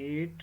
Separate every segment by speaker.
Speaker 1: 8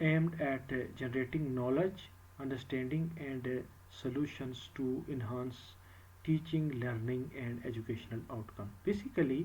Speaker 1: aimed at generating knowledge, understanding and solutions to enhance teaching, learning and educational outcome. Basically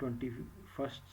Speaker 1: 21st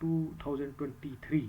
Speaker 1: 2023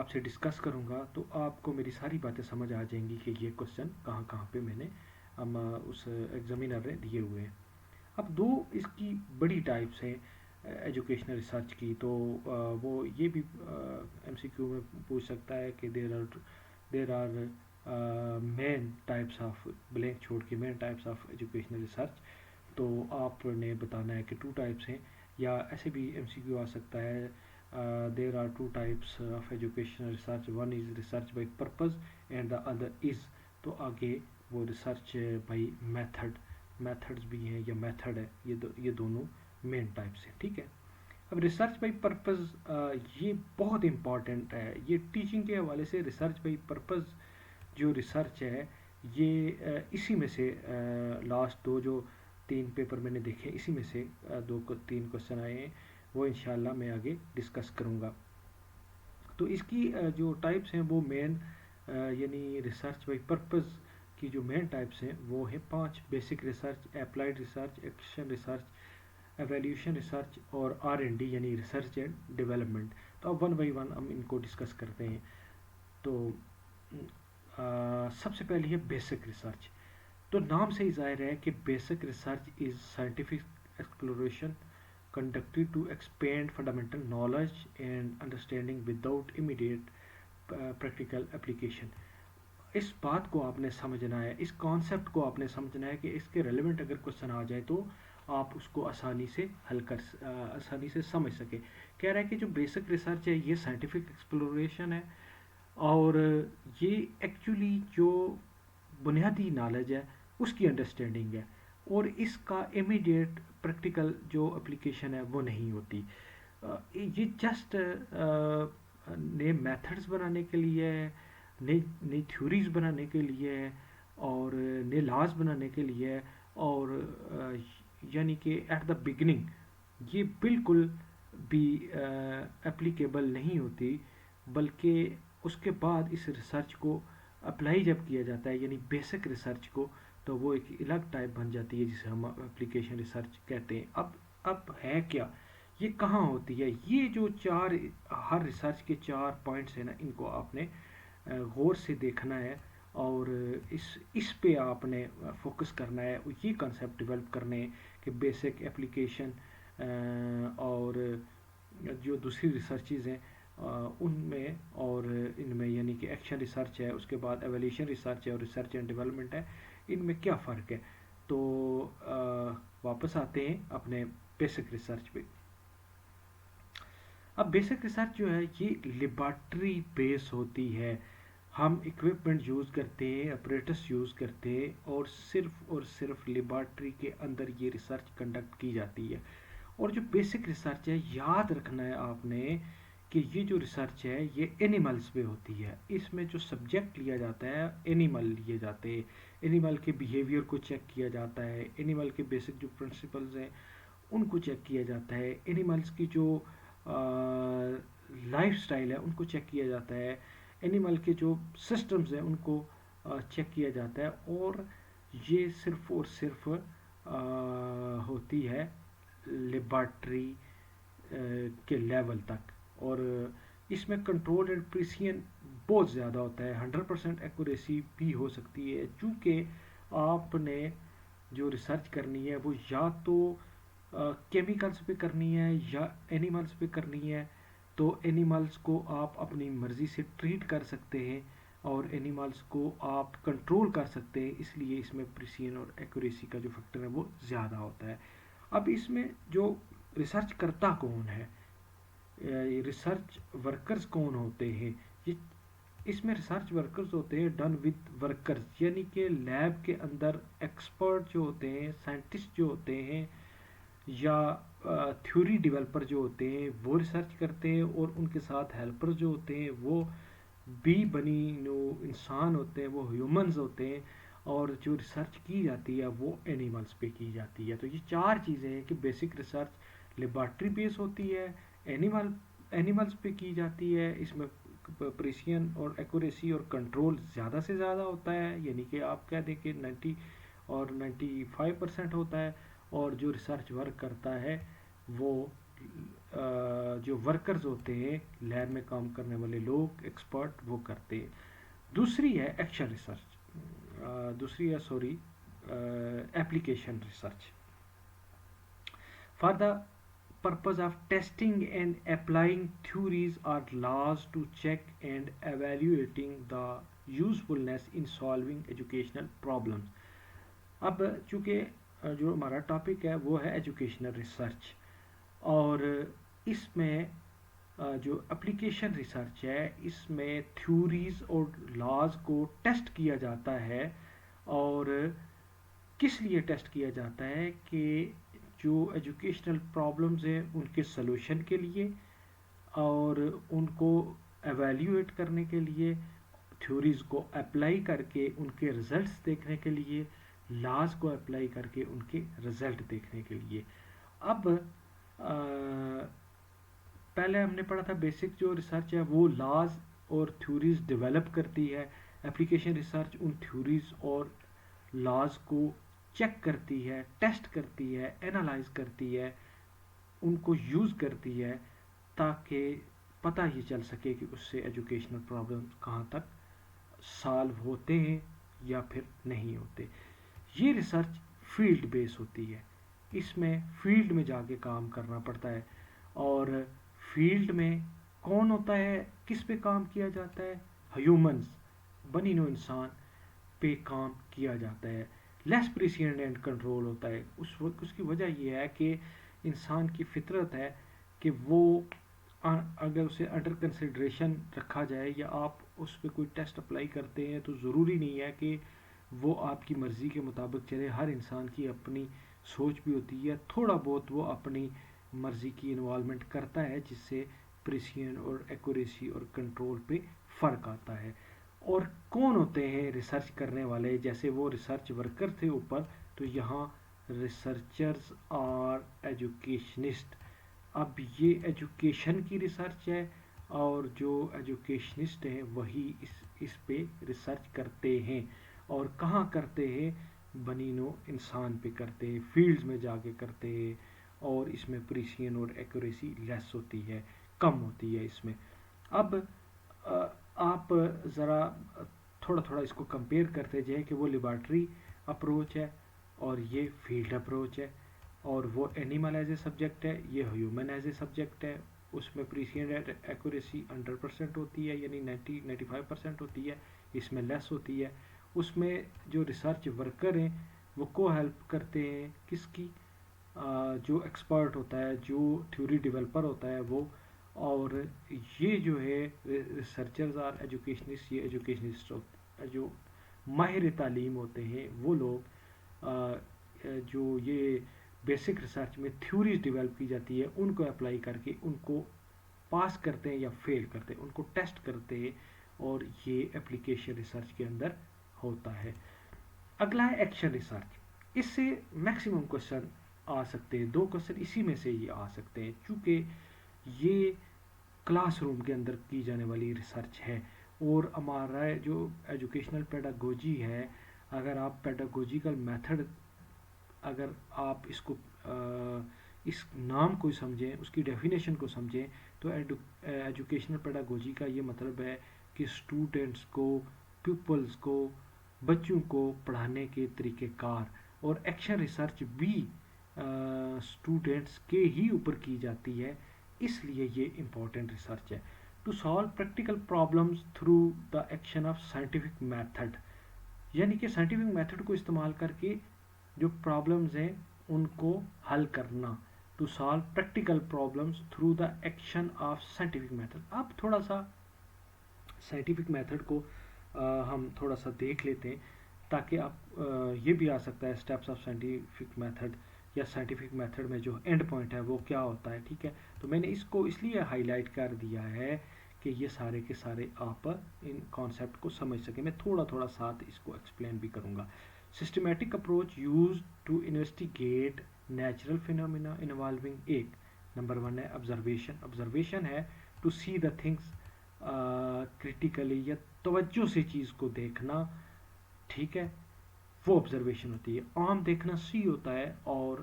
Speaker 1: آپ سے discuss کروں گا تو آپ کو میری ساری باتیں سمجھ آ جائیں گی کہ یہ کوشچن کہاں کہاں پہ میں نے اس ایگزامینر نے دیے ہوئے ہیں. اب دو اس کی بڑی ٹائپس ہیں ایجوکیشنل ریسرچ کی. تو وہ یہ بھی ایم سی کیو میں پوچھ سکتا ہے کہ there are main types of blank چھوڑ کے main types of educational research. تو آپ نے بتانا ہے کہ 2 ٹائپس ہیں. یا ایسے بھی ایم سی کیو آ سکتا ہے there are 2 types of educational research. One is research by purpose and the other is. تو آگے وہ ریسرچ بائی میتھڈز بھی ہیں یا میتھڈ ہے. یہ دونوں مین ٹائپس ہیں. ٹھیک ہے. اب ریسرچ بائی پرپز یہ بہت امپورٹنٹ ہے. یہ ٹیچنگ کے حوالے سے ریسرچ بائی پرپز جو ریسرچ ہے یہ اسی میں سے لاسٹ 2 جو 3 پیپر میں نے دیکھے اسی میں سے 2-3 کوشچن آئے ہیں. وہ انشاءاللہ میں آگے ڈسکس کروں گا. تو اس کی جو ٹائپس ہیں وہ مین یعنی ریسرچ بائی پرپز کی جو مین ٹائپس ہیں وہ ہیں 5: basic research, applied research, action research, evaluation research اور R&D یعنی ریسرچ اینڈ ڈیولپمنٹ. تو اب 1 بائی 1 ہم ان کو ڈسکس کرتے ہیں. تو سب سے پہلے ہے بیسک ریسرچ. تو نام سے ہی ظاہر ہے کہ basic research is scientific exploration conducted to expand fundamental knowledge and understanding without immediate practical application. اس بات کو آپ نے سمجھنا ہے, اس کانسیپٹ کو آپ نے سمجھنا ہے کہ اس کے ریلیونٹ اگر کوشچن آ جائے تو آپ اس کو آسانی سے سمجھ سکیں. کہہ رہا ہے کہ جو بیسک ریسرچ ہے یہ سائنٹیفک ایکسپلوریشن ہے اور یہ ایکچولی جو بنیادی نالج ہے اس کی انڈرسٹینڈنگ ہے اور اس کا امیڈیٹ پریکٹیکل جو اپلیکیشن ہے وہ نہیں ہوتی. یہ جسٹ نئے میتھڈز بنانے کے لیے, نئی تھیوریز بنانے کے لیے اور نئے لاز بنانے کے لیے اور یعنی کہ ایٹ دا بگننگ یہ بالکل بھی اپلیکیبل نہیں ہوتی, بلکہ اس کے بعد اس ریسرچ کو اپلائی جب کیا جاتا ہے یعنی بیسک ریسرچ کو تو وہ ایک الگ ٹائپ بن جاتی ہے جسے ہم اپلیکیشن ریسرچ کہتے ہیں. اب ہے کیا, یہ کہاں ہوتی ہے؟ یہ جو ہر ریسرچ کے 4 پوائنٹس ہیں نا, ان کو آپ نے غور سے دیکھنا ہے اور اس پہ آپ نے فوکس کرنا ہے. یہ کنسیپٹ ڈیولپ کرنے ہیں کہ بیسک اپلیکیشن اور جو دوسری ریسرچز ہیں ان میں اور ان میں یعنی کہ ایکشن ریسرچ ہے, اس کے بعد ایویلیوشن ریسرچ ہے اور ریسرچ اینڈ ڈیولپمنٹ ہے, ان میں کیا فرق ہے. تو واپس آتے ہیں اپنے بیسک ریسرچ پہ. اب بیسک ریسرچ جو ہے یہ لیبارٹری بیس ہوتی ہے. ہم اکوپمنٹ یوز کرتے ہیں, اپریٹس یوز کرتے ہیں اور صرف لیبارٹری کے اندر یہ ریسرچ کنڈکٹ کی جاتی ہے. اور جو بیسک ریسرچ ہے یاد رکھنا ہے آپ نے کہ یہ جو ریسرچ ہے یہ اینیملز پہ ہوتی ہے. اس میں جو سبجیکٹ لیا جاتا ہے اینیمل لیے جاتے ہیں, اینیمل کے بیہیویئر کو چیک کیا جاتا ہے, اینیمل کے بیسک جو پرنسپلز ہیں ان کو چیک کیا جاتا ہے, اینیملز کی جو لائف سٹائل ہے ان کو چیک کیا جاتا ہے, اینیمل کے جو سسٹمز ہیں ان کو چیک کیا جاتا ہے. اور یہ صرف اور صرف ہوتی ہے لیبارٹری کے لیول تک اور اس میں کنٹرول اینڈ پریسیژن بہت زیادہ ہوتا ہے. 100% ایکوریسی بھی ہو سکتی ہے چونکہ آپ نے جو ریسرچ کرنی ہے وہ یا تو کیمیکلز پہ کرنی ہے یا اینیملز پہ کرنی ہے. تو اینیملز کو آپ اپنی مرضی سے ٹریٹ کر سکتے ہیں اور اینیملز کو آپ کنٹرول کر سکتے ہیں, اس لیے اس میں پریسیژن اور ایکوریسی کا جو فیکٹر ہے وہ زیادہ ہوتا ہے. اب اس میں جو ریسرچ کرتا کون ہے, ریسرچ ورکرز کون ہوتے ہیں, اس میں ریسرچ ورکرز ہوتے ہیں ڈن ود ورکرز یعنی کہ لیب کے اندر ایکسپرٹ جو ہوتے ہیں, سائنٹسٹ جو ہوتے ہیں یا تھیوری ڈیولپر جو ہوتے ہیں وہ ریسرچ کرتے ہیں اور ان کے ساتھ ہیلپر جو ہوتے ہیں وہ بھی بنی نو انسان ہوتے ہیں, وہ ہیومنز ہوتے ہیں اور جو ریسرچ کی جاتی ہے وہ اینیملز پہ کی جاتی ہے. تو یہ 4 چیزیں ہیں کہ بیسک ریسرچ لیبارٹری بیس ہوتی ہے, اینیملز پہ کی جاتی ہے, اس میں پریسیژن اور ایکوریسی اور کنٹرول زیادہ سے زیادہ ہوتا ہے یعنی کہ آپ کہہ دیں کہ 90 اور 95% ہوتا ہے, اور جو ریسرچ ورک کرتا ہے وہ جو ورکرز ہوتے ہیں لیب میں کام کرنے والے لوگ ایکسپرٹ وہ کرتے ہیں. دوسری ہے ایکشن ریسرچ, دوسری ہے sorry application research. For the purpose of testing and applying theories or laws to check and evaluating the usefulness in solving educational problems. اب چونکہ جو ہمارا ٹاپک ہے وہ ہے ایجوکیشنل ریسرچ, اور اس میں جو اپلیکیشن ریسرچ ہے اس میں تھیوریز اور لاز کو ٹیسٹ کیا جاتا ہے. اور کس لیے ٹیسٹ کیا جاتا ہے کہ جو ایجوکیشنل پرابلمز ہیں ان کے سلوشن کے لیے, اور ان کو ایویلیویٹ کرنے کے لیے, تھیوریز کو اپلائی کر کے ان کے رزلٹس دیکھنے کے لیے, لاز کو اپلائی کر کے ان کے رزلٹ دیکھنے کے لیے. اب پہلے ہم نے پڑھا تھا بیسک جو ریسرچ ہے وہ لاز اور تھیوریز ڈیولپ کرتی ہے. اپلیکیشن ریسرچ ان تھیوریز اور لاز کو چیک کرتی ہے, ٹیسٹ کرتی ہے, اینالائز کرتی ہے, ان کو یوز کرتی ہے تاکہ پتہ یہ چل سکے کہ اس سے ایجوکیشنل پرابلم کہاں تک سالو ہوتے ہیں یا پھر نہیں ہوتے. یہ ریسرچ فیلڈ بیس ہوتی ہے, اس میں فیلڈ میں جا کے کام کرنا پڑتا ہے. اور فیلڈ میں کون ہوتا ہے, کس پہ کام کیا جاتا ہے؟ ہیومنز, بنی نوع انسان پہ کام کیا جاتا ہے. لیس پریسینٹ اینڈ کنٹرول ہوتا ہے. اس کی وجہ یہ ہے کہ انسان کی فطرت ہے کہ وہ اگر اسے انڈر کنسیڈریشن رکھا جائے یا آپ اس پہ کوئی ٹیسٹ اپلائی کرتے ہیں تو ضروری نہیں ہے کہ وہ آپ کی مرضی کے مطابق چلے. ہر انسان کی اپنی سوچ بھی ہوتی ہے, تھوڑا بہت وہ اپنی مرضی کی انوالومنٹ کرتا ہے جس سے پریسین اور ایکوریسی اور کنٹرول پہ فرق آتا ہے. اور کون ہوتے ہیں ریسرچ کرنے والے؟ جیسے وہ ریسرچ ورکر تھے اوپر, تو یہاں ریسرچرز اور ایجوکیشنسٹ. اب یہ ایجوکیشن کی ریسرچ ہے, اور جو ایجوکیشنسٹ ہیں وہی اس پہ ریسرچ کرتے ہیں. اور کہاں کرتے ہیں؟ بنی نوع انسان پہ کرتے ہیں, فیلڈز میں جا کے کرتے ہیں, اور اس میں پریسین اور ایکوریسی لیس ہوتی ہے, کم ہوتی ہے اس میں. اب آپ ذرا تھوڑا تھوڑا اس کو کمپیئر کرتے جائیں کہ وہ لیبارٹری اپروچ ہے اور یہ فیلڈ اپروچ ہے, اور وہ اینیمل ایز اے سبجیکٹ ہے, یہ ہیومن ایز اے سبجیکٹ ہے. اس میں پریسین ایکوریسی 100% ہوتی ہے, یعنی 95% ہوتی ہے, اس میں لیس ہوتی ہے. اس میں جو ریسرچ ورکر ہیں وہ کو ہیلپ کرتے ہیں کس کی؟ جو ایکسپرٹ ہوتا ہے, جو تھیوری ڈیولپر ہوتا ہے وہ. اور یہ جو ہے ریسرچرز اور ایجوکیشنسٹ, یہ ایجوکیشنسٹ جو ماہر تعلیم ہوتے ہیں وہ لوگ جو یہ بیسک ریسرچ میں تھیوریز ڈیولپ کی جاتی ہے ان کو اپلائی کر کے ان کو پاس کرتے ہیں یا فیل کرتے ہیں, ان کو ٹیسٹ کرتے ہیں, اور یہ اپلیکیشن ریسرچ کے اندر ہوتا ہے. اگلا ہے ایکشن ریسرچ. اس سے میکسیمم کوشچن آ سکتے ہیں, 2 کوشچن اسی میں سے ہی آ سکتے ہیں چونکہ یہ کلاس روم کے اندر کی جانے والی ریسرچ ہے. اور ہمارا جو ایجوکیشنل پیڈاگوجی ہے, اگر آپ پیڈاگوجیکل میتھڈ اگر آپ اس کو اس نام کو سمجھیں, اس کی ڈیفینیشن کو سمجھیں, تو ایجوکیشنل پیڈاگوجی کا یہ مطلب ہے کہ اسٹوڈنٹس کو, پیپلز کو, بچوں کو پڑھانے کے طریقہ کار. اور ایکشن ریسرچ بھی اسٹوڈنٹس کے ہی اوپر کی جاتی ہے, اس لیے یہ امپورٹنٹ ریسرچ ہے. To solve practical problems through the action of scientific method, یعنی کہ سائنٹیفک میتھڈ کو استعمال کر کے جو پرابلمز ہیں ان کو حل کرنا. To solve practical problems through the action of scientific method. اب تھوڑا سا سائنٹیفک میتھڈ کو ہم تھوڑا سا دیکھ لیتے ہیں تاکہ آپ یہ بھی آ سکتا ہے اسٹیپس آف سائنٹیفک میتھڈ, یا سائنٹیفک میتھڈ میں جو اینڈ پوائنٹ ہے وہ کیا ہوتا ہے. ٹھیک ہے, تو میں نے اس کو اس لیے ہائی لائٹ کر دیا ہے کہ یہ سارے کے سارے آپ ان کانسیپٹ کو سمجھ سکیں. میں تھوڑا تھوڑا ساتھ اس کو ایکسپلین بھی کروں گا. Systematic approach use to investigate natural phenomena involving. ایک نمبر 1 ہے آبزرویشن. آبزرویشن ہے to see the things critically, یا توجہ سے چیز کو دیکھنا. ٹھیک ہے, وہ آبزرویشن ہوتی ہے. عام دیکھنا سی ہوتا ہے, اور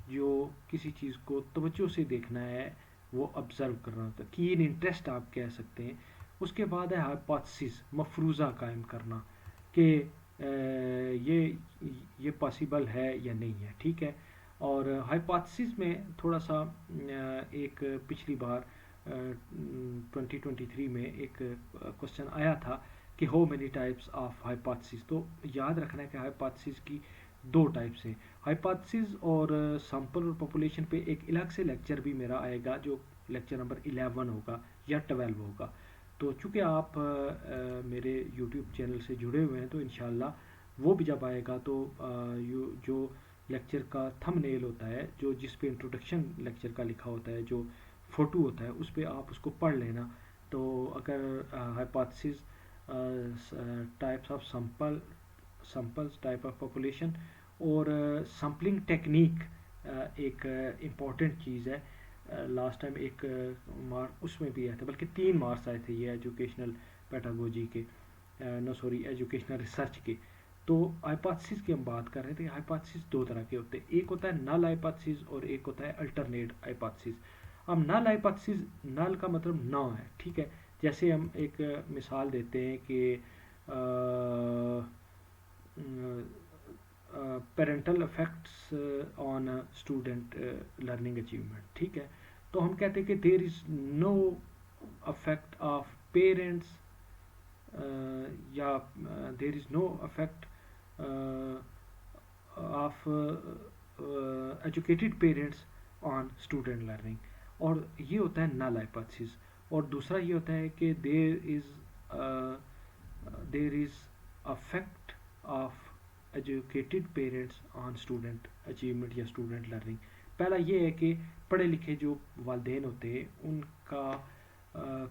Speaker 1: جو کسی چیز کو توجہ سے دیکھنا ہے وہ آبزرو کرنا ہوتا ہے، کین انٹرسٹ آپ کہہ سکتے ہیں. اس کے بعد ہے ہائپوتھسس، مفروضہ قائم کرنا کہ یہ پاسیبل ہے یا نہیں ہے. ٹھیک ہے. اور ہائپوتھسس میں تھوڑا سا ایک پچھلی بار 2023 میں ایک کوشچن آیا تھا کہ how many types of hypothesis. تو یاد رکھنا ہے کہ ہائپوتھسس کی دو ٹائپس ہیں. ہائپوتھسس اور سیمپل اور پاپولیشن پہ ایک الگ سے لیکچر بھی میرا آئے گا جو لیکچر نمبر 11 ہوگا یا 12 ہوگا. تو چونکہ آپ میرے یوٹیوب چینل سے جڑے ہوئے ہیں تو انشاءاللہ وہ بھی جب آئے گا تو جو لیکچر کا تھم نیل ہوتا ہے، جو جس پہ انٹروڈکشن لیکچر کا لکھا ہوتا ہے، جو فوٹو ہوتا ہے، اس پہ آپ اس کو پڑھ لینا. تو اگر hypothesis, types of samples, type of population اور سمپلنگ ٹیکنیک ایک امپورٹنٹ چیز ہے. لاسٹ ٹائم ایک اس میں بھی آیا تھا، بلکہ 3 مارکس آئے تھے یہ ایجوکیشنل پیٹاگوجی کے، ایجوکیشنل ریسرچ کے. تو ہائپوتھسس کی ہم بات کر رہے تھے. ہائپوتھسس دو طرح کے ہوتے ہیں، ایک ہوتا ہے نل ہائپوتھسس اور ایک ہوتا ہے الٹرنیٹ ہائپوتھسس. اب نل ہائپوتھسس، نل کا مطلب نہ ہے. ٹھیک ہے. جیسے ہم ایک مثال دیتے ہیں کہ parental effects on student learning achievement. ٹھیک ہے. تو ہم کہتے ہیں کہ there is no effect of parents یا there is no effect of educated parents on student learning. اور یہ ہوتا ہے نل ہائپوتھسس. اور دوسرا یہ ہوتا ہے کہ there is effect of educated parents on student achievement یا اسٹوڈنٹ لرننگ. پہلا یہ ہے کہ پڑھے لکھے جو والدین ہوتے ہیں ان کا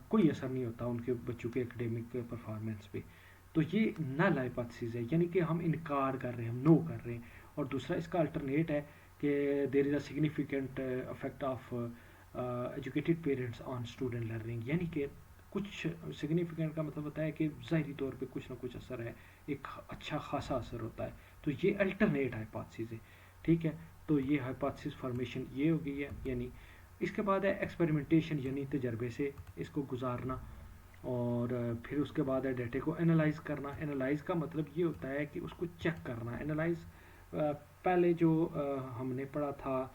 Speaker 1: کوئی اثر نہیں ہوتا ان کے بچوں کے اکیڈیمک پرفارمنس پہ. تو یہ نل ہائپوتھسس ہے، یعنی کہ ہم انکار کر رہے ہیں، ہم نو کر رہے ہیں. اور دوسرا اس کا الٹرنیٹ ہے کہ there is a significant effect of educated parents on student learning. یعنی کہ کچھ سگنیفیکنٹ کا مطلب ہوتا ہے کہ ظاہری طور پہ کچھ نہ کچھ اثر ہے، ایک اچھا خاصا اثر ہوتا ہے. تو یہ الٹرنیٹ ہائپوتھسس ہے. ٹھیک ہے. تو یہ ہائپوتھسس فارمیشن یہ ہو گئی ہے. یعنی اس کے بعد ہے ایکسپیریمنٹیشن، یعنی تجربے سے اس کو گزارنا. اور پھر اس کے بعد ہے ڈیٹے کو انالائز کرنا. انالائز کا مطلب یہ ہوتا ہے کہ اس کو چیک کرنا. انالائز پہلے جو ہم نے پڑھا تھا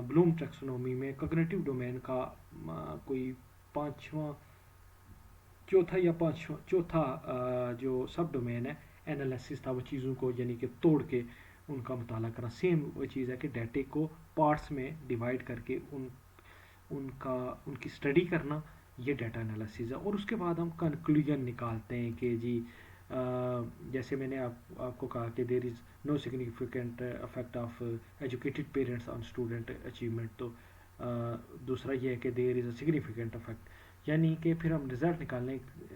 Speaker 1: بلوم ٹیکسونومی میں کوگنیٹو ڈومین کا کوئی چوتھا جو سب ڈومین ہے انالیسس تھا. وہ چیزوں کو یعنی کہ توڑ کے ان کا مطالعہ کرنا. سیم وہ چیز ہے کہ ڈیٹے کو پارٹس میں ڈیوائڈ کر کے ان کی اسٹڈی کرنا، یہ ڈیٹا انالیسس ہے. اور اس کے بعد ہم کنکلوژن نکالتے ہیں کہ جی جیسے میں نے آپ کو کہا کہ there is no significant effect of educated parents on student achievement. تو دوسرا یہ ہے کہ there is a significant effect. یعنی کہ پھر ہم رزلٹ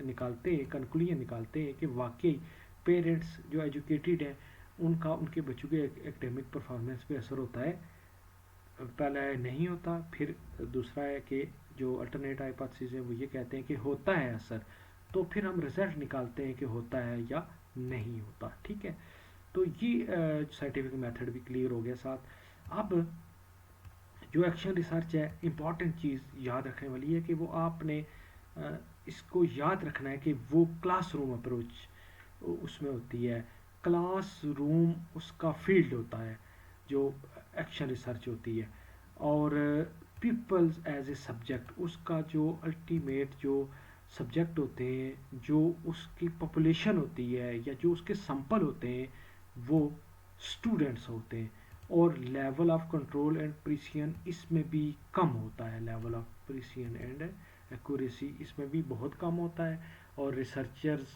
Speaker 1: نکالتے ہیں، کنکلوژن نکالتے ہیں کہ واقعی پیرنٹس جو ایجوکیٹڈ ہیں ان کا ان کے بچوں کے ایکڈیمک پرفارمنس پہ اثر ہوتا ہے. پہلا ہے نہیں ہوتا. پھر دوسرا ہے کہ جو الٹرنیٹ ہائپوتھسس ہے وہ یہ کہتے ہیں کہ ہوتا ہے اثر. تو پھر ہم رزلٹ نکالتے ہیں کہ ہوتا ہے یا نہیں ہوتا. ٹھیک ہے. تو یہ سائنٹیفک میتھڈ بھی کلیئر ہو گیا ساتھ. اب جو ایکشن ریسرچ ہے، امپورٹنٹ چیز یاد رکھنے والی ہے کہ وہ آپ نے اس کو یاد رکھنا ہے کہ وہ کلاس روم اپروچ اس میں ہوتی ہے. کلاس روم اس کا فیلڈ ہوتا ہے جو ایکشن ریسرچ ہوتی ہے. اور پیپلز ایز اے سبجیکٹ، اس کا جو الٹیمیٹ جو سبجیکٹ ہوتے ہیں، جو اس کی پاپولیشن ہوتی ہے یا جو اس کے سمپل ہوتے ہیں وہ اسٹوڈنٹس ہوتے ہیں. اور level of control and precision اس میں بھی کم ہوتا ہے. Level of precision and accuracy اس میں بھی بہت کم ہوتا ہے. اور ریسرچرز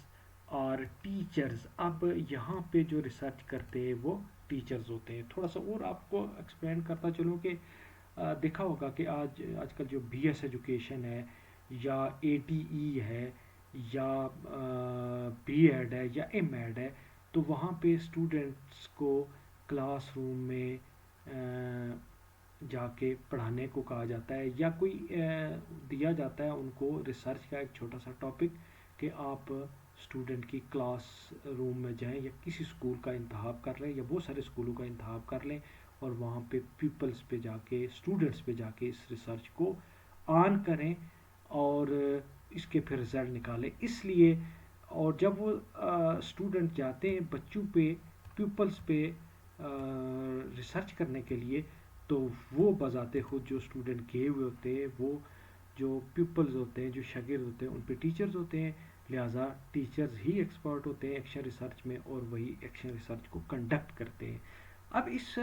Speaker 1: اور ٹیچرز، اب یہاں پہ جو ریسرچ کرتے ہیں وہ ٹیچرز ہوتے ہیں. تھوڑا سا اور آپ کو ایکسپلین کرتا چلوں کہ دیکھا ہوگا کہ آج کل جو بی ایس ایجوکیشن ہے یا اے ٹی ای ہے یا بی ایڈ ہے یا ایم ایڈ ہے، تو وہاں پہ اسٹوڈنٹس کو کلاس روم میں جا کے پڑھانے کو کہا جاتا ہے یا کوئی دیا جاتا ہے ان کو ریسرچ کا ایک چھوٹا سا ٹاپک کہ آپ اسٹوڈنٹ کی کلاس روم میں جائیں یا کسی اسکول کا انتخاب کر لیں یا بہت سارے اسکولوں کا انتخاب کر لیں اور وہاں پہ پیپلز پہ جا کے اسٹوڈنٹس پہ جا کے اس ریسرچ کو آن کریں اور اس کے پھر رزلٹ نکالیں. اس لیے اور جب وہ اسٹوڈنٹ جاتے ہیں بچوں پہ پیپلز پہ ریسرچ کرنے کے لیے تو وہ بذات خود جو اسٹوڈنٹ گئے ہوئے ہوتے ہیں وہ جو پیپلز ہوتے ہیں جو شاگرد ہوتے ہیں ان پہ ٹیچرز ہوتے ہیں, لہٰذا ٹیچرز ہی ایکسپرٹ ہوتے ہیں ایکشن ریسرچ میں اور وہی ایکشن ریسرچ کو کنڈکٹ کرتے ہیں. اب اس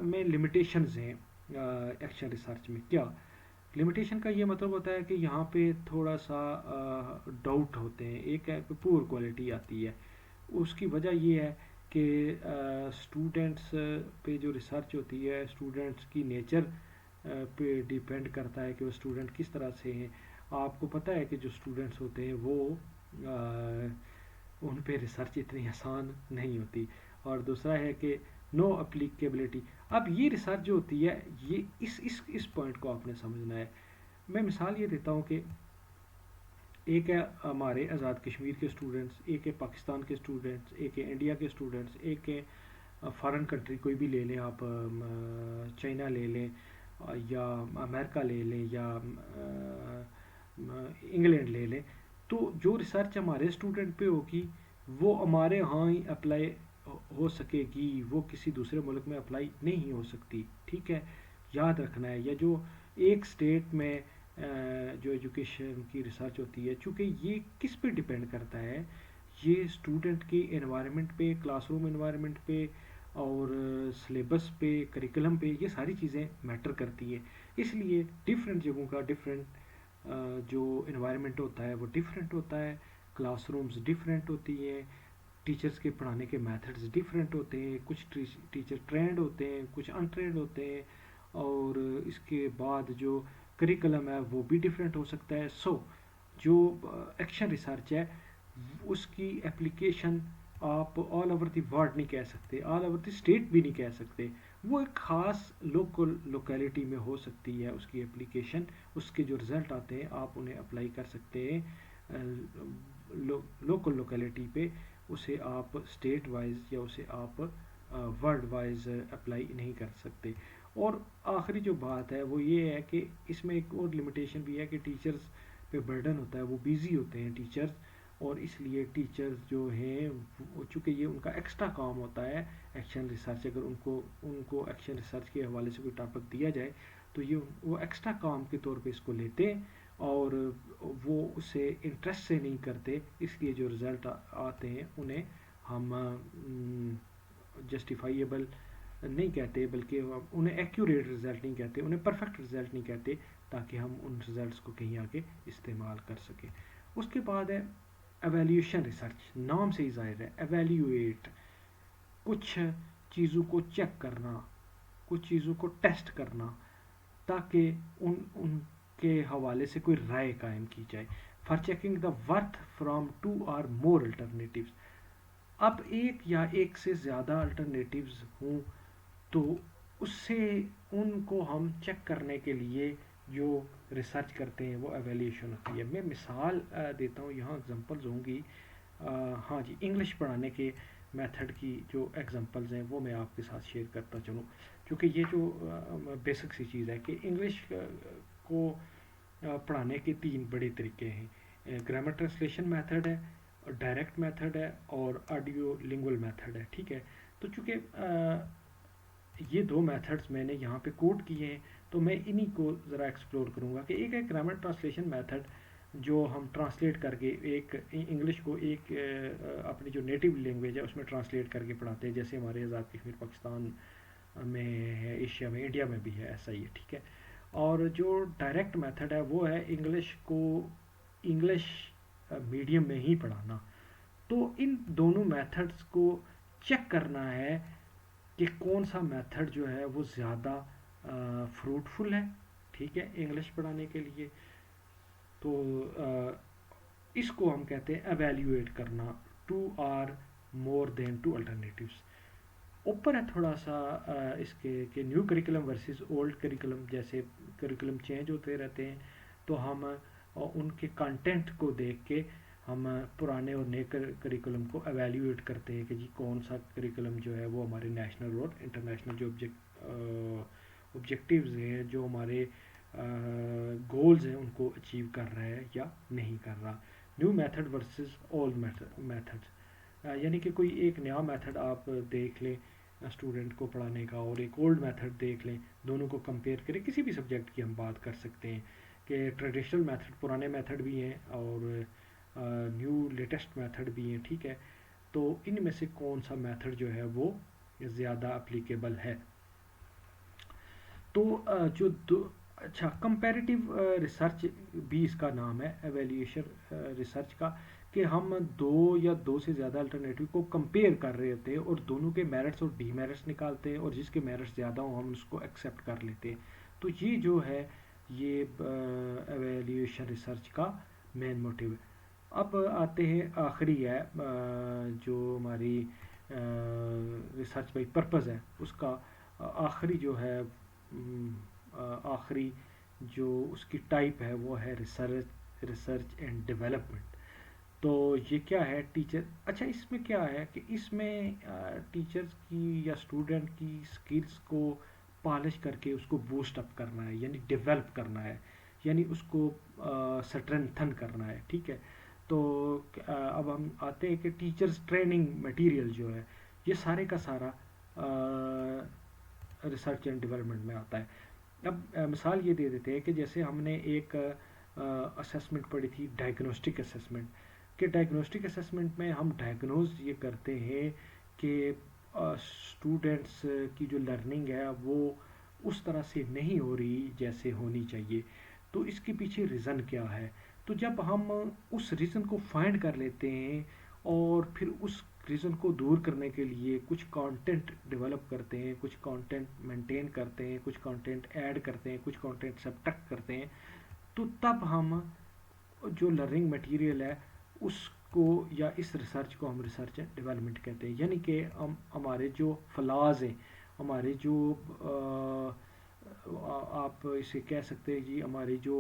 Speaker 1: میں لمیٹیشنز ہیں ایکشن ریسرچ میں. کیا لمیٹیشن کا یہ مطلب ہوتا ہے کہ یہاں پہ تھوڑا سا ڈاؤٹ ہوتے ہیں. ایک ہے کہ پور کوالٹی آتی ہے, اس کی وجہ یہ ہے کہ اسٹوڈنٹس پہ جو ریسرچ ہوتی ہے اسٹوڈنٹس کی نیچر پہ ڈیپینڈ کرتا ہے کہ وہ اسٹوڈنٹ کس طرح سے ہیں. آپ کو پتہ ہے کہ جو اسٹوڈنٹس ہوتے ہیں وہ ان پہ ریسرچ اتنی آسان نہیں ہوتی. اور دوسرا ہے کہ نو اپلیکیبلٹی. اب یہ ریسرچ جو ہوتی ہے یہ اس پوائنٹ کو آپ نے سمجھنا ہے. میں مثال یہ دیتا ہوں کہ ایک ہے ہمارے آزاد کشمیر کے اسٹوڈنٹس, ایک ہے پاکستان کے اسٹوڈنٹس, ایک ہے انڈیا کے اسٹوڈنٹس, ایک ہے فارن کنٹری کوئی بھی لے لیں آپ, چائنا لے لیں یا امریکہ لے لیں یا انگلینڈ لے لیں. تو جو ریسرچ ہمارے اسٹوڈنٹ پہ ہوگی وہ ہمارے ہاں ہی اپلائی ہو سکے گی, وہ کسی دوسرے ملک میں اپلائی نہیں ہو سکتی. ٹھیک ہے, یاد رکھنا ہے. یا جو ایک اسٹیٹ میں جو ایجوکیشن کی ریسرچ ہوتی ہے چونکہ یہ کس پہ ڈپینڈ کرتا ہے, یہ اسٹوڈنٹ کے انوائرمنٹ پہ, کلاس روم انوائرمنٹ پہ اور سلیبس پہ, کریکلم پہ, یہ ساری چیزیں میٹر کرتی ہیں. اس لیے ڈفرینٹ جگہوں کا ڈفرینٹ جو انوائرمنٹ ہوتا ہے وہ ڈفرینٹ ہوتا ہے, کلاس رومز ڈفرینٹ ہوتی ہیں, ٹیچرز کے پڑھانے کے میتھڈز ڈفرینٹ ہوتے ہیں, کچھ ٹیچر ٹرینڈ ہوتے ہیں, کچھ ان ٹرینڈ ہوتے ہیں, اور اس کے بعد جو کریکلم ہے وہ بھی ڈفرینٹ ہو سکتا ہے. سو جو ایکشن ریسرچ ہے اس کی اپلیکیشن آپ آل اوور دی ورلڈ نہیں کہہ سکتے, آل اوور دی اسٹیٹ بھی نہیں کہہ سکتے. وہ ایک خاص لوکیلٹی میں ہو سکتی ہے اس کی اپلیکیشن. اس کے جو رزلٹ آتے ہیں آپ انہیں اپلائی کر سکتے ہیں لوکل لوکیلٹی پہ, اسے آپ اسٹیٹ وائز یا اسے آپ ورلڈ وائز اپلائی نہیں کر سکتے. اور آخری جو بات ہے وہ یہ ہے کہ اس میں ایک اور لمیٹیشن بھی ہے کہ ٹیچرز پہ برڈن ہوتا ہے, وہ بیزی ہوتے ہیں ٹیچرز, اور اس لیے ٹیچرز جو ہیں چونکہ یہ ان کا ایکسٹرا کام ہوتا ہے ایکشن ریسرچ, اگر ان کو ایکشن ریسرچ کے حوالے سے کوئی ٹاپک دیا جائے تو وہ ایکسٹرا کام کے طور پہ اس کو لیتے ہیں اور وہ اسے انٹرسٹ سے نہیں کرتے. اس لیے جو رزلٹ آتے ہیں انہیں ہم جسٹیفائیبل نہیں کہتے, بلکہ انہیں ایکوریٹ رزلٹ نہیں کہتے, انہیں پرفیکٹ رزلٹ نہیں کہتے, تاکہ ہم ان رزلٹس کو کہیں آگے استعمال کر سکیں. اس کے بعد ہے ایویلیوشن ریسرچ. نام سے ہی ظاہر ہے ایویلیویٹ, کچھ چیزوں کو چیک کرنا, کچھ چیزوں کو ٹیسٹ کرنا تاکہ ان کے حوالے سے کوئی رائے قائم کی جائے. For checking the worth from 2 اور مور الٹرنیٹیوز. اب ایک یا ایک سے زیادہ الٹرنیٹیوز ہوں تو اس سے ان کو ہم چیک کرنے کے لیے جو ریسرچ کرتے ہیں وہ ایویلیوشن ہوتی ہے. میں مثال دیتا ہوں, یہاں ایگزامپلز ہوں گی. ہاں جی, انگلش پڑھانے کے میتھڈ کی جو ایگزامپلز ہیں وہ میں آپ کے ساتھ شیئر کرتا چلوں, کیونکہ یہ جو بیسک سی چیز ہے کہ انگلش کو پڑھانے کے 3 بڑے طریقے ہیں. گرامر ٹرانسلیشن میتھڈ ہے, ڈائریکٹ میتھڈ ہے اور آڈیو لنگول میتھڈ ہے. ٹھیک ہے, تو چونکہ یہ 2 میتھڈز میں نے یہاں پہ کوٹ کیے ہیں تو میں انہی کو ذرا ایکسپلور کروں گا. کہ ایک ہے گرامر ٹرانسلیشن میتھڈ جو ہم ٹرانسلیٹ کر کے ایک انگلش کو ایک اپنی جو نیٹیو لینگویج ہے اس میں ٹرانسلیٹ کر کے پڑھاتے ہیں, جیسے ہمارے آزاد کشمیر پاکستان میں ہے, ایشیا میں, انڈیا میں بھی ہے, ایسا ہی ہے. ٹھیک ہے, اور جو ڈائریکٹ میتھڈ ہے وہ ہے انگلش کو انگلش میڈیم میں ہی پڑھانا. تو ان دونوں میتھڈس کو چیک کرنا ہے کہ کون سا میتھڈ جو ہے وہ زیادہ فروٹفل ہے. ٹھیک ہے, انگلش پڑھانے کے لیے. تو اس کو ہم کہتے ہیں ایویلیویٹ کرنا, 2 اور مور دین 2 الٹرنیٹیوز. اوپر ہے تھوڑا سا اس کے کہ new curriculum versus old curriculum. جیسے کریکلم چینج ہوتے رہتے ہیں تو ہم ان کے کنٹینٹ کو دیکھ کے ہم پرانے اور نئے کریکلم کو ایویلیویٹ کرتے ہیں کہ جی کون سا کریکلم جو ہے وہ ہمارے نیشنل اور انٹرنیشنل جو آبجیکٹیوز ہیں، جو ہمارے گولز ہیں، ان کو اچیو کر رہا ہے یا نہیں کر رہا. New method versus old method, یعنی کہ کوئی ایک نیا میتھڈ آپ دیکھ لیں اسٹوڈنٹ کو پڑھانے کا، اور ایک اولڈ میتھڈ دیکھ لیں، دونوں کو کمپیئر کریں. کسی بھی سبجیکٹ کی ہم بات کر سکتے ہیں کہ ٹریڈیشنل میتھڈ، پرانے میتھڈ بھی ہیں، اور نیو لیٹسٹ میتھڈ بھی ہیں. ٹھیک ہے، تو ان میں سے کون سا میتھڈ جو ہے وہ زیادہ اپلیکیبل ہے. تو جو اچھا کمپیریٹیو ریسرچ بھی اس کا نام ہے، ایویلیویشن ریسرچ کا، کہ ہم دو یا دو سے زیادہ الٹرنیٹیو کو کمپیئر کر رہے ہوتے ہیں اور دونوں کے میرٹس اور ڈی میرٹس نکالتے ہیں، اور جس کے میرٹس زیادہ ہوں ہم اس کو ایکسیپٹ کر لیتے ہیں. تو یہ جو ہے یہ ایویلیویشن ریسرچ کا مین موٹیو ہے. اب آتے ہیں آخری ہے جو ہماری ریسرچ بائی پرپز ہے، اس کا آخری جو ہے آخری جو اس کی ٹائپ ہے وہ ہے ریسرچ اینڈ ڈیولپمنٹ. تو یہ کیا ہے ٹیچر، اچھا اس میں کیا ہے کہ اس میں ٹیچرز کی یا اسٹوڈنٹ کی سکلز کو پالش کر کے اس کو بوسٹ اپ کرنا ہے، یعنی ڈیولپ کرنا ہے، یعنی اس کو سٹرینتھن کرنا ہے. ٹھیک ہے، تو اب ہم آتے ہیں کہ ٹیچرز ٹریننگ مٹیریل جو ہے یہ سارے کا سارا ریسرچ اینڈ ڈیولپمنٹ میں آتا ہے. اب مثال یہ دے دیتے ہیں کہ جیسے ہم نے ایک اسیسمنٹ پڑھی تھی، ڈائگنوسٹک اسیسمنٹ، کہ ڈائگنوسٹک اسیسمنٹ میں ہم ڈائگنوز یہ کرتے ہیں کہ اسٹوڈنٹس کی جو لرننگ ہے وہ اس طرح سے نہیں ہو رہی جیسے ہونی چاہیے. تو اس کے پیچھے ریزن کیا ہے. تو جب ہم اس ریزن کو فائنڈ کر لیتے ہیں اور پھر اس ریزن کو دور کرنے کے لیے کچھ کانٹینٹ ڈیولپ کرتے ہیں، کچھ کانٹینٹ مینٹین کرتے ہیں، کچھ کانٹینٹ ایڈ کرتے ہیں، کچھ کانٹینٹ سبٹریکٹ کرتے ہیں، تو تب ہم جو لرننگ مٹیریل ہے اس کو یا اس ریسرچ کو ہم ریسرچ اینڈ ڈیولپمنٹ کہتے ہیں. یعنی کہ ہمارے جو فلاز ہیں، ہمارے جو آپ اسے کہہ سکتے ہیں جی ہمارے جو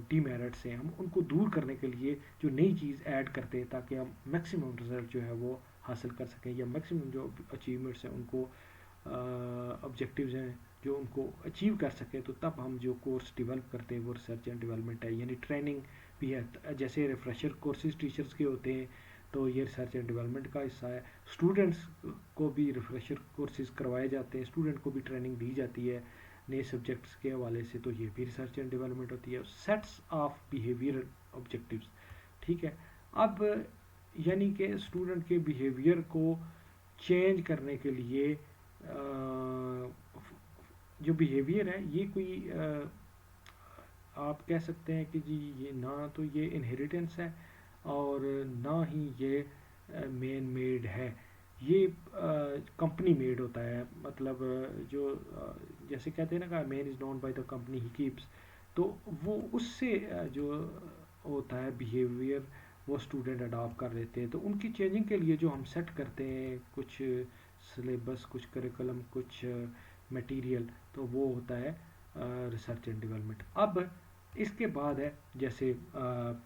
Speaker 1: ڈی میرٹس ہیں، ہم ان کو دور کرنے کے لیے جو نئی چیز ایڈ کرتے ہیں تاکہ ہم میکسیمم رزلٹ جو ہے وہ حاصل کر سکیں، یا میکسیمم جو اچیومنٹس ہیں ان کو آبجیکٹیوز ہیں جو ان کو اچیو کر سکیں. تو تب ہم جو کورس ڈیولپ کرتے ہیں وہ ریسرچ اینڈ ڈیولپمنٹ ہے. یعنی ٹریننگ بھی ہے، جیسے ریفریشر کورسز ٹیچرز کے ہوتے ہیں تو یہ ریسرچ اینڈ ڈیولپمنٹ کا حصہ ہے. اسٹوڈنٹس کو بھی ریفریشر کورسز کروائے جاتے ہیں، اسٹوڈنٹ کو بھی ٹریننگ دی جاتی ہے نئے سبجیکٹس کے حوالے سے، تو یہ بھی ریسرچ اینڈ ڈیولپمنٹ ہوتی ہے. Sets of behaviour objectives. ٹھیک ہے، اب یعنی کہ اسٹوڈنٹ کے بیہیویئر کو چینج کرنے کے لیے جو بیہیویئر ہے یہ کوئی آپ کہہ سکتے ہیں کہ جی یہ نہ تو یہ انہیریٹنس ہے اور نہ ہی یہ مین میڈ ہے، یہ کمپنی میڈ ہوتا ہے. مطلب جو جیسے کہتے ہیں نا کہ man is known by the company ہی کیپس، تو وہ اس سے جو ہوتا ہے بیہیویئر وہ اسٹوڈنٹ اڈاپٹ کر لیتے ہیں. تو ان کی چینجنگ کے لیے جو ہم سیٹ کرتے ہیں کچھ سلیبس، کچھ کریکولم، کچھ مٹیریل، تو وہ ہوتا ہے ریسرچ اینڈ ڈیولپمنٹ. اب اس کے بعد ہے جیسے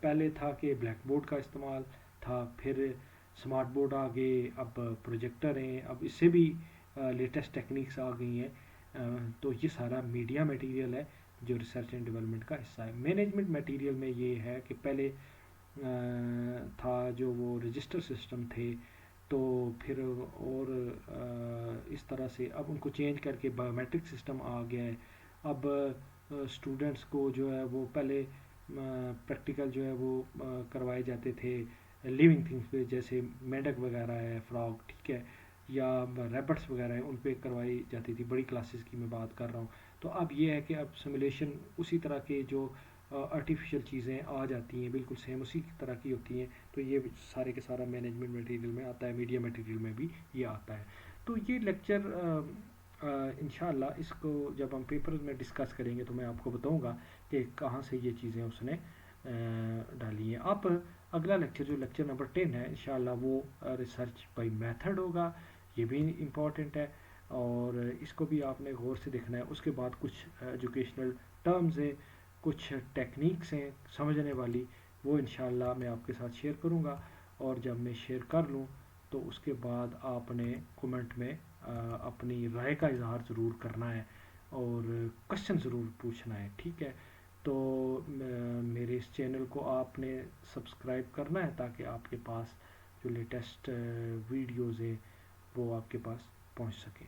Speaker 1: پہلے تھا کہ بلیک بورڈ کا استعمال تھا، پھر اسمارٹ بورڈ آ گئے، اب پروجیکٹر ہیں، اب اس سے بھی لیٹسٹ ٹیکنیکس آ گئی ہیں. تو یہ سارا میڈیا میٹیریل ہے جو ریسرچ اینڈ ڈیولپمنٹ کا حصہ ہے. مینجمنٹ میٹیریل میں یہ ہے کہ پہلے تھا جو وہ رجسٹر سسٹم تھے، تو پھر اور اس طرح سے اب ان کو چینج کر کے بایو میٹرک سسٹم آ گیا ہے. اب اسٹوڈنٹس کو جو ہے وہ پہلے پریکٹیکل جو ہے وہ کروائے جاتے تھے لیونگ تھنگس پہ، جیسے میڈک وغیرہ ہے، فراگ، ٹھیک ہے، یا ریبٹس وغیرہ ہیں، ان پہ کروائی جاتی تھی. بڑی کلاسز کی میں بات کر رہا ہوں. تو اب یہ ہے کہ اب سمولیشن اسی طرح کے جو آرٹیفیشیل چیزیں آ جاتی ہیں بالکل سیم اسی طرح کی ہوتی ہیں. تو یہ سارے کے سارا مینجمنٹ میٹیریل میں آتا ہے، میڈیا میٹیریل میں بھی یہ آتا ہے. تو یہ لیکچر انشاءاللہ اس کو جب ہم پیپر میں ڈسکس کریں گے تو میں آپ کو بتاؤں گا کہ کہاں سے یہ چیزیں اس نے ڈالی ہیں. اب اگلا لیکچر جو لیکچر نمبر 10 ہے انشاءاللہ وہ ریسرچ بائی میتھڈ ہوگا. یہ بھی امپورٹنٹ ہے اور اس کو بھی آپ نے غور سے دیکھنا ہے. اس کے بعد کچھ ایجوکیشنل ٹرمز ہیں، کچھ ٹیکنیکس ہیں سمجھنے والی، وہ انشاءاللہ میں آپ کے ساتھ شیئر کروں گا. اور جب میں شیئر کر لوں تو اس کے بعد آپ نے کومنٹ میں اپنی رائے کا اظہار ضرور کرنا ہے اور کوشچن ضرور پوچھنا ہے، ٹھیک ہے؟ تو میرے اس چینل کو آپ نے سبسکرائب کرنا ہے تاکہ آپ کے پاس جو لیٹسٹ ویڈیوز ہے وہ آپ کے پاس پہنچ سکے۔